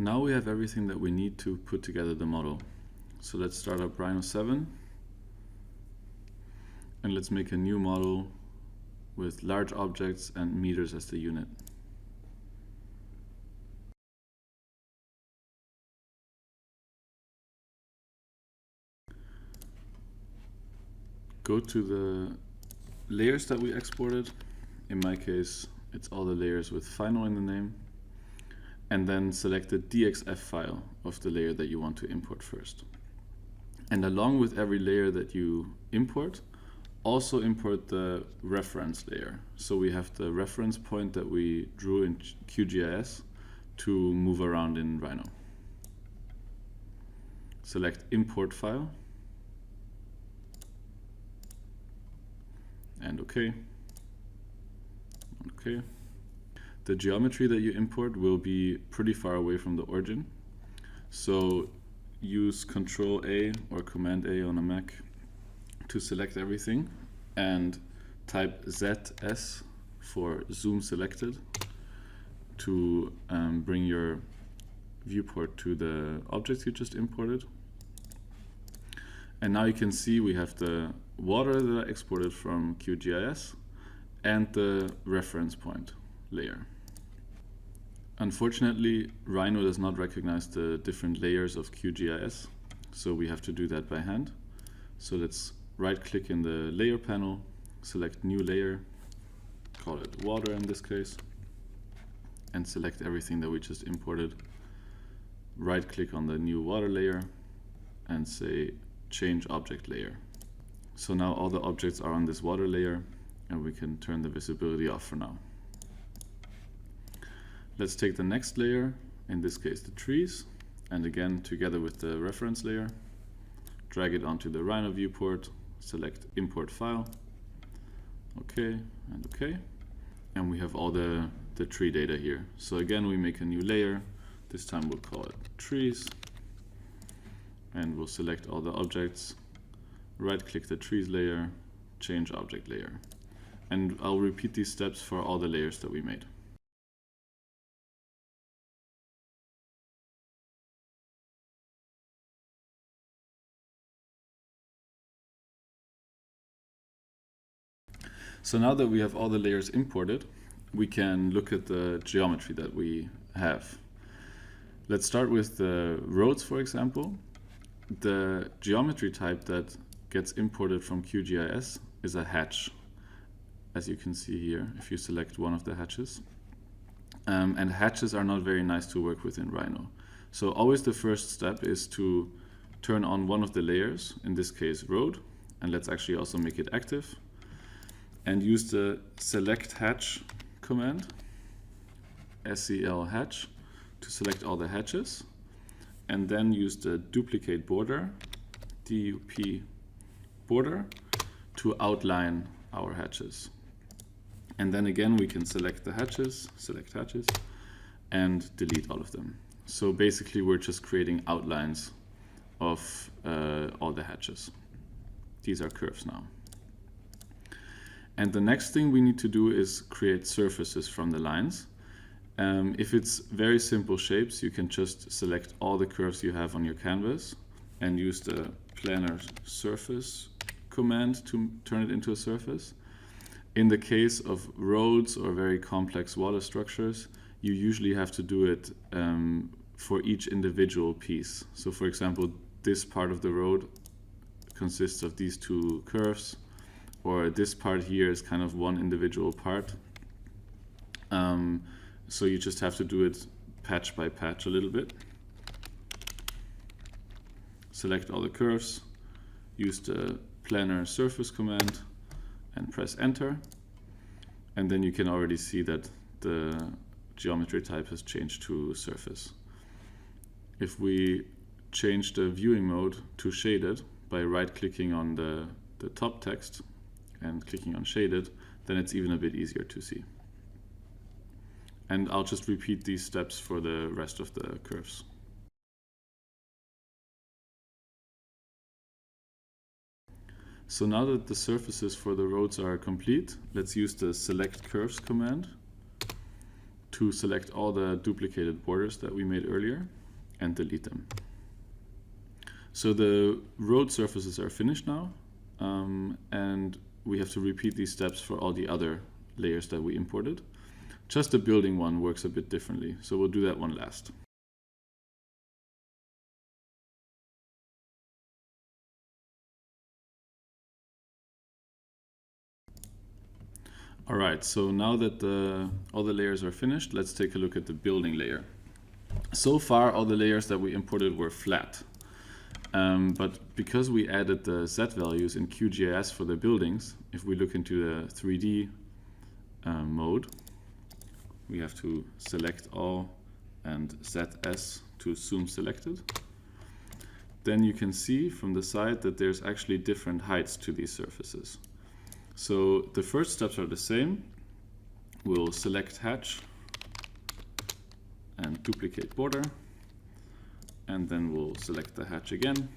Now we have everything that we need to put together the model. So let's start up Rhino7 and let's make a new model with large objects and meters as the unit. Go to the layers that we exported. In my case, it's all the layers with final in the name. And then select the DXF file of the layer that you want to import first. And along with every layer that you import, also import the reference layer. So we have the reference point that we drew in QGIS to move around in Rhino. Select Import File. And OK. OK. The geometry that you import will be pretty far away from the origin. So use Control A or Command A on a Mac to select everything and type ZS for zoom selected to bring your viewport to the objects you just imported. And now you can see we have the water that I exported from QGIS and the reference point layer. Unfortunately, Rhino does not recognize the different layers of QGIS, so we have to do that by hand. So let's right-click in the layer panel, select New Layer, call it Water in this case, and select everything that we just imported. Right-click on the new water layer and say Change Object Layer. So now all the objects are on this water layer, and we can turn the visibility off for now. Let's take the next layer, in this case the trees, and again together with the reference layer, drag it onto the Rhino viewport, select Import File, OK, and OK. And we have all the tree data here. So again, we make a new layer. This time we'll call it Trees, and we'll select all the objects, right-click the Trees layer, Change Object Layer. And I'll repeat these steps for all the layers that we made. So now that we have all the layers imported, we can look at the geometry that we have. Let's start with the roads, for example. The geometry type that gets imported from QGIS is a hatch, as you can see here, if you select one of the hatches. And hatches are not very nice to work with in Rhino. So always the first step is to turn on one of the layers, in this case road, and let's actually also make it active. And use the select hatch command, SEL hatch, to select all the hatches. And then use the duplicate border, DUP border, to outline our hatches. And then again, we can select the hatches, and delete all of them. So basically, we're just creating outlines of all the hatches. These are curves now. And the next thing we need to do is create surfaces from the lines. If it's very simple shapes, you can just select all the curves you have on your canvas and use the planar surface command to turn it into a surface. In the case of roads or very complex water structures, you usually have to do it for each individual piece. So for example, this part of the road consists of these two curves, or this part here is kind of one individual part. So you just have to do it patch by patch a little bit. Select all the curves, use the planar surface command, and press enter. And then you can already see that the geometry type has changed to surface. If we change the viewing mode to shaded by right-clicking on the top text and clicking on shaded, then it's even a bit easier to see. And I'll just repeat these steps for the rest of the curves. So now that the surfaces for the roads are complete, let's use the select curves command to select all the duplicated borders that we made earlier and delete them. So the road surfaces are finished now, and we have to repeat these steps for all the other layers that we imported. Just the building one works a bit differently, so we'll do that one last. Alright, so now that all the layers are finished, let's take a look at the building layer. So far, all the layers that we imported were flat. But because we added the Z values in QGIS for the buildings, if we look into the 3D mode, we have to select all and ZS to zoom selected. Then you can see from the side that there's actually different heights to these surfaces. So the first steps are the same. We'll select hatch and duplicate border, and then we'll select the hatch again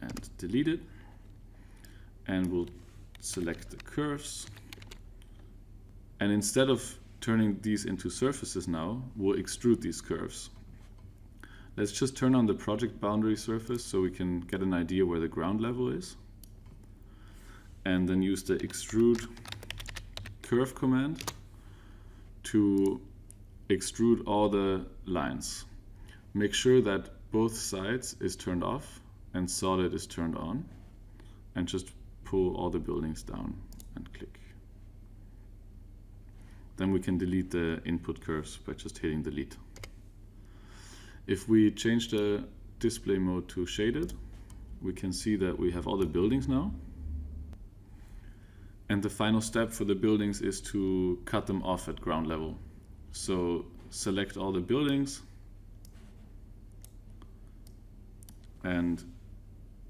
and delete it, and we'll select the curves, and instead of turning these into surfaces now, we'll extrude these curves. Let's just turn on the project boundary surface so we can get an idea where the ground level is, and then use the extrude curve command to extrude all the lines. Make sure that both sides is turned off and solid is turned on, and just pull all the buildings down and click. Then we can delete the input curves by just hitting delete. If we change the display mode to shaded, we can see that we have all the buildings now. And the final step for the buildings is to cut them off at ground level. So select all the buildings and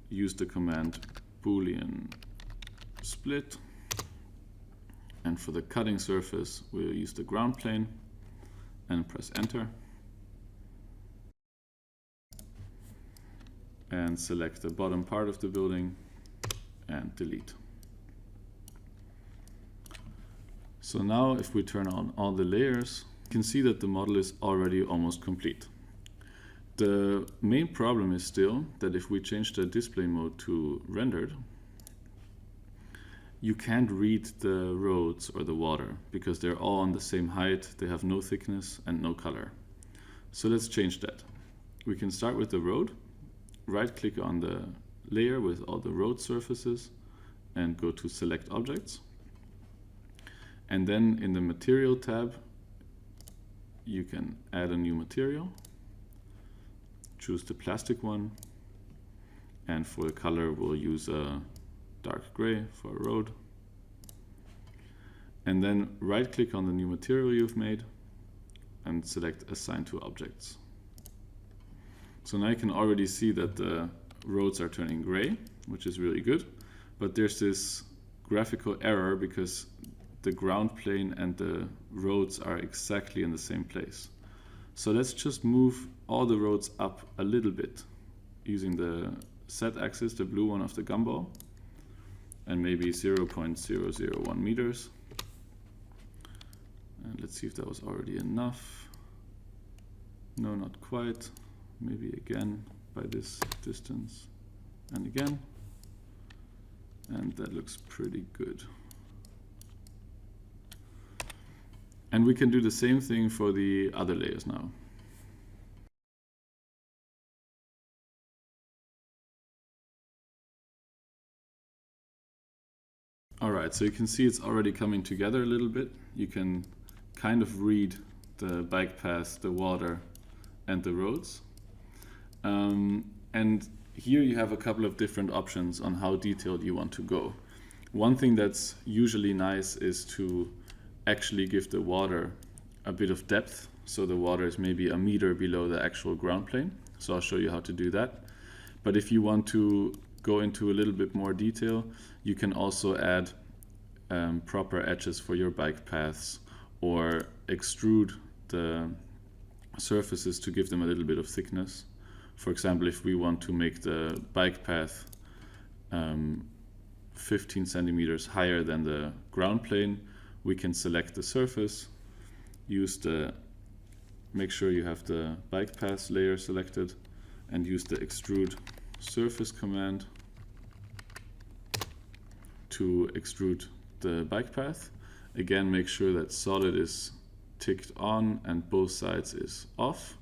use the command Boolean split. And for the cutting surface, we'll use the ground plane and press enter. And select the bottom part of the building and delete. So now if we turn on all the layers, you can see that the model is already almost complete. The main problem is still that if we change the display mode to rendered, you can't read the roads or the water because they're all on the same height, they have no thickness and no color. So let's change that. We can start with the road, right click on the layer with all the road surfaces and go to select objects. And then in the material tab, you can add a new material, choose the plastic one, and for the color we'll use a dark gray for a road. And then right click on the new material you've made and select assign to objects. So now you can already see that the roads are turning gray, which is really good, but there's this graphical error because the ground plane and the roads are exactly in the same place. So let's just move all the roads up a little bit using the Z-axis, the blue one of the gumball, and maybe 0.001 meters. And let's see if that was already enough. No, not quite. Maybe again by this distance and again. And that looks pretty good. And we can do the same thing for the other layers now. Alright, so you can see it's already coming together a little bit. You can kind of read the bike paths, the water, and the roads. And here you have a couple of different options on how detailed you want to go. One thing that's usually nice is to actually give the water a bit of depth, so the water is maybe a meter below the actual ground plane. So I'll show you how to do that. But if you want to go into a little bit more detail, you can also add proper edges for your bike paths or extrude the surfaces to give them a little bit of thickness. For example, if we want to make the bike path 15 centimeters higher than the ground plane, we can select the surface, make sure you have the bike path layer selected, and use the extrude surface command to extrude the bike path. Again, make sure that solid is ticked on and both sides is off,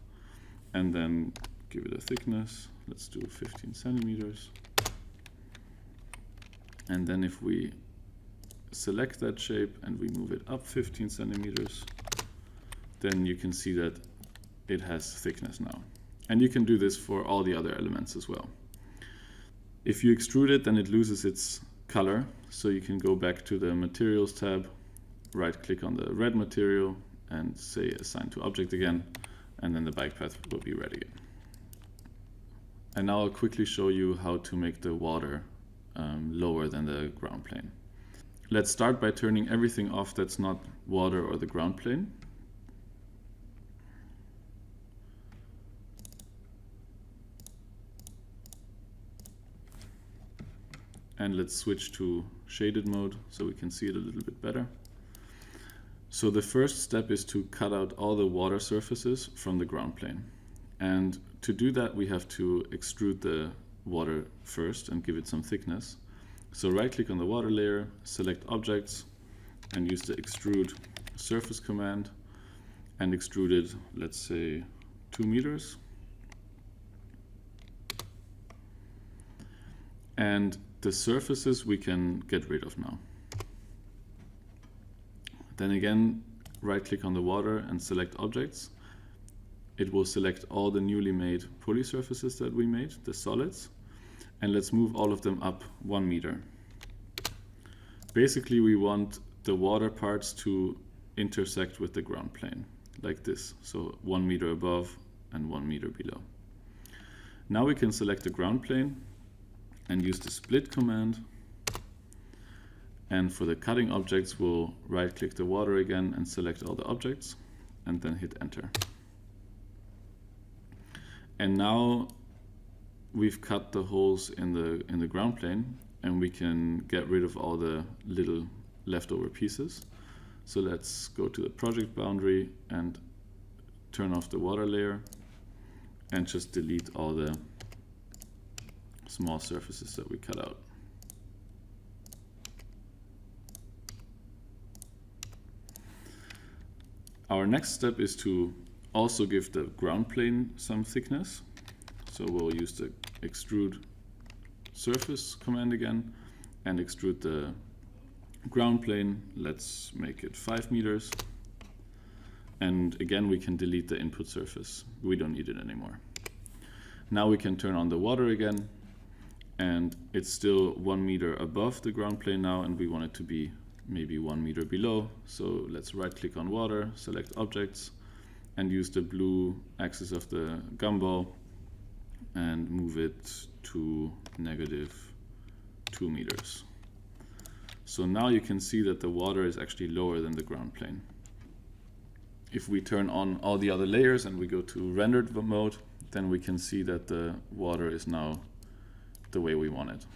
and then give it a thickness. Let's do 15 centimeters. And then if we select that shape and we move it up 15 centimeters, then you can see that it has thickness now. And you can do this for all the other elements as well. If you extrude it, then it loses its color. So you can go back to the Materials tab, right click on the red material and say Assign to Object again, and then the bike path will be red again. And now I'll quickly show you how to make the water lower than the ground plane. Let's start by turning everything off that's not water or the ground plane. And let's switch to shaded mode so we can see it a little bit better. So the first step is to cut out all the water surfaces from the ground plane. And to do that, we have to extrude the water first and give it some thickness. So right click on the water layer, select Objects, and use the Extrude Surface command and extrude it, let's say 2 meters. And the surfaces we can get rid of now. Then again, right click on the water and select Objects. It will select all the newly made poly surfaces that we made, the solids, and let's move all of them up 1 meter. Basically, we want the water parts to intersect with the ground plane, like this. So 1 meter above and 1 meter below. Now we can select the ground plane and use the split command. And for the cutting objects, we'll right click the water again and select all the objects and then hit enter. And now we've cut the holes in the ground plane and we can get rid of all the little leftover pieces. So let's go to the project boundary and turn off the water layer and just delete all the small surfaces that we cut out. Our next step is to also give the ground plane some thickness. So we'll use the extrude surface command again and extrude the ground plane. Let's make it 5 meters. And again, we can delete the input surface. We don't need it anymore. Now we can turn on the water again, and it's still 1 meter above the ground plane now, and we want it to be maybe 1 meter below. So let's right click on water, select objects, and use the blue axis of the gumball and move it to -2 meters. So now you can see that the water is actually lower than the ground plane. If we turn on all the other layers and we go to rendered mode, then we can see that the water is now the way we want it.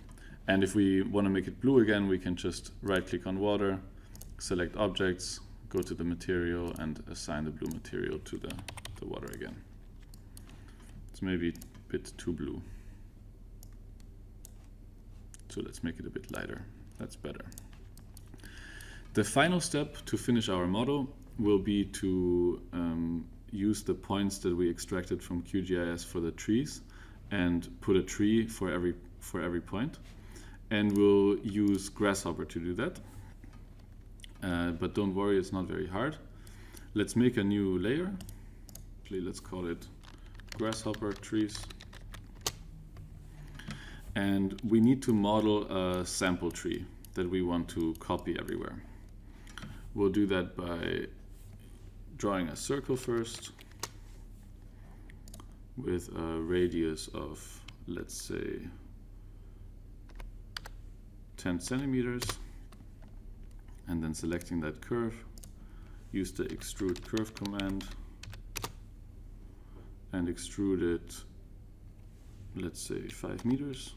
And if we want to make it blue again, we can just right click on water, select objects, go to the material and assign the blue material to the water again. It's maybe a bit too blue. So let's make it a bit lighter. That's better. The final step to finish our model will be to use the points that we extracted from QGIS for the trees and put a tree for every point. And we'll use Grasshopper to do that. But don't worry, it's not very hard. Let's make a new layer. Actually, let's call it Grasshopper trees. And we need to model a sample tree that we want to copy everywhere. We'll do that by drawing a circle first with a radius of, let's say, 10 centimeters, and then selecting that curve, use the extrude curve command and extrude it, let's say 5 meters.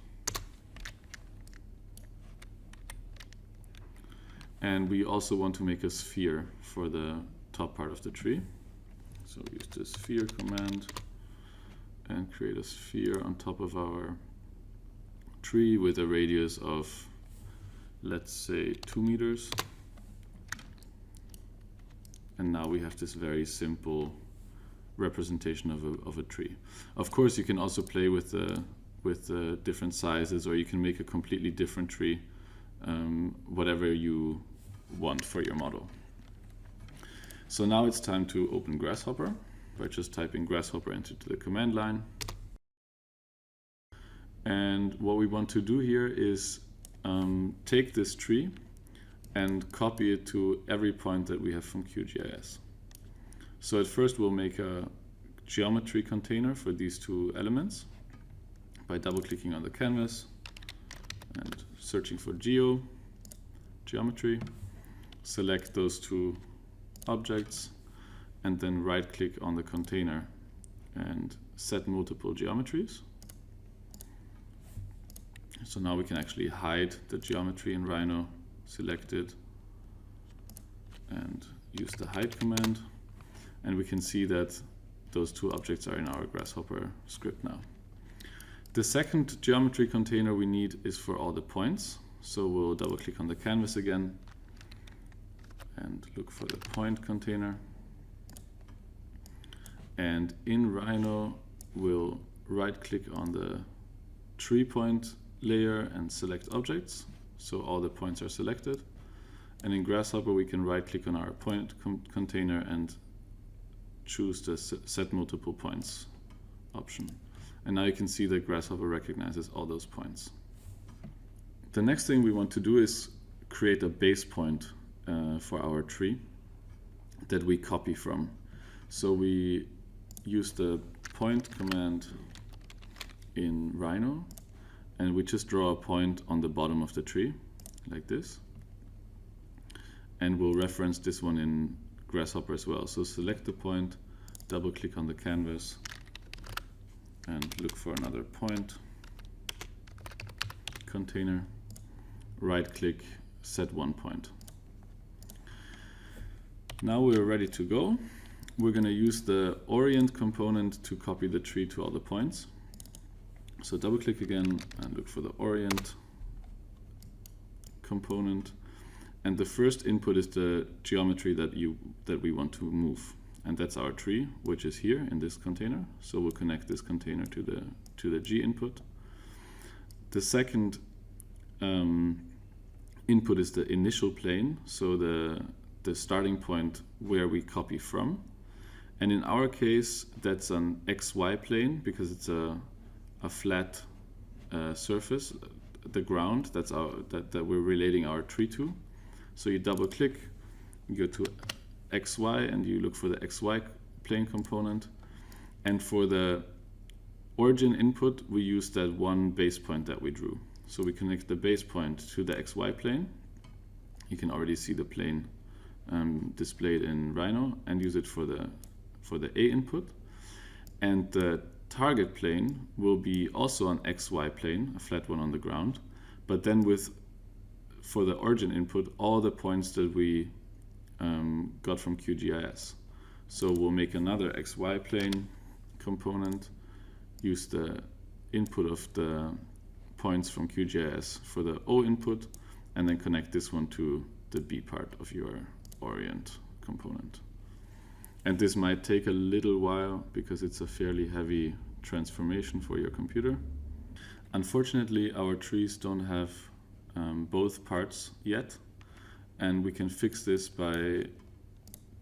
And we also want to make a sphere for the top part of the tree. So use the sphere command and create a sphere on top of our tree with a radius of, let's say, 2 meters. And now we have this very simple representation of a tree. Of course, you can also play with the different sizes, or you can make a completely different tree, whatever you want for your model. So now it's time to open Grasshopper by just typing Grasshopper into the command line. And what we want to do here is take this tree and copy it to every point that we have from QGIS. So at first we'll make a geometry container for these two elements by double-clicking on the canvas and searching for geometry. Select those two objects and then right-click on the container and set multiple geometries. So now we can actually hide the geometry in Rhino, select it and use the hide command. And we can see that those two objects are in our Grasshopper script now. The second geometry container we need is for all the points. So we'll double click on the canvas again and look for the point container. And in Rhino, we'll right click on the tree point layer and select objects. So all the points are selected. And in Grasshopper, we can right click on our point container and choose the set multiple points option. And now you can see that Grasshopper recognizes all those points. The next thing we want to do is create a base point for our tree that we copy from. So we use the point command in Rhino, and we just draw a point on the bottom of the tree, like this. And we'll reference this one in Grasshopper as well. So select the point, double click on the canvas, and look for another point container, right click, set one point. Now we're ready to go. We're going to use the orient component to copy the tree to all the points. So double click again and look for the orient component. And the first input is the geometry that we want to move. And that's our tree, which is here in this container. So we'll connect this container to the G input. The second input is the initial plane, so the starting point where we copy from. And in our case, that's an XY plane because it's a flat surface, the ground that we're relating our tree to. So you double click, you go to XY and you look for the XY plane component. And for the origin input, we use that one base point that we drew. So we connect the base point to the XY plane. You can already see the plane displayed in Rhino, and use it for the A input. And the target plane will be also an XY plane, a flat one on the ground, but then for the origin input, all the points that we got from QGIS. So we'll make another XY plane component, use the input of the points from QGIS for the O input, and then connect this one to the B part of your orient component. And this might take a little while because it's a fairly heavy transformation for your computer. Unfortunately, our trees don't have both parts yet, and we can fix this by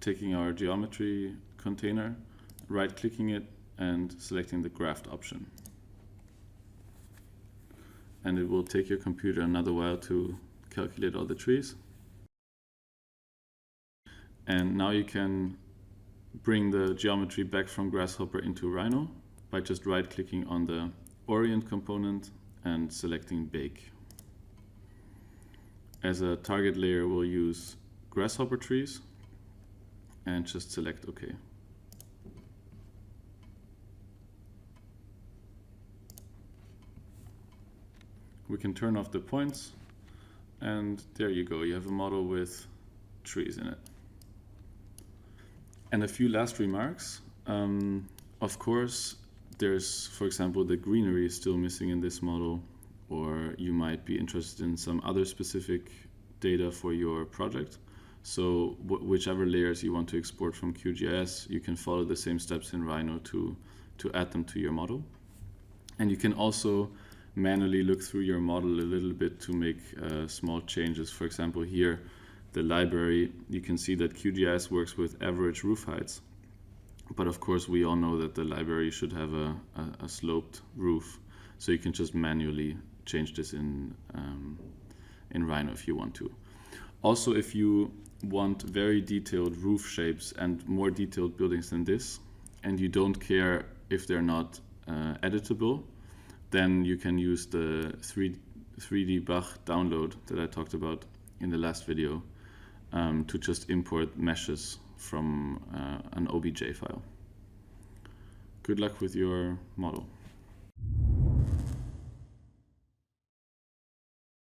taking our geometry container, right-clicking it, and selecting the graphed option. And it will take your computer another while to calculate all the trees. And now you can bring the geometry back from Grasshopper into Rhino by just right-clicking on the orient component and selecting Bake. As a target layer, we'll use Grasshopper trees and just select OK. We can turn off the points and there you go. You have a model with trees in it. And a few last remarks. Of course, there's, for example, the greenery is still missing in this model, or you might be interested in some other specific data for your project. So whichever layers you want to export from QGIS, you can follow the same steps in Rhino to add them to your model. And you can also manually look through your model a little bit to make small changes. For example, here, the library, you can see that QGIS works with average roof heights. But of course, we all know that the library should have a sloped roof. So you can just manually change this in Rhino if you want to. Also, if you want very detailed roof shapes and more detailed buildings than this, and you don't care if they're not editable, then you can use the 3D Bach download that I talked about in the last video to just import meshes from an OBJ file. Good luck with your model.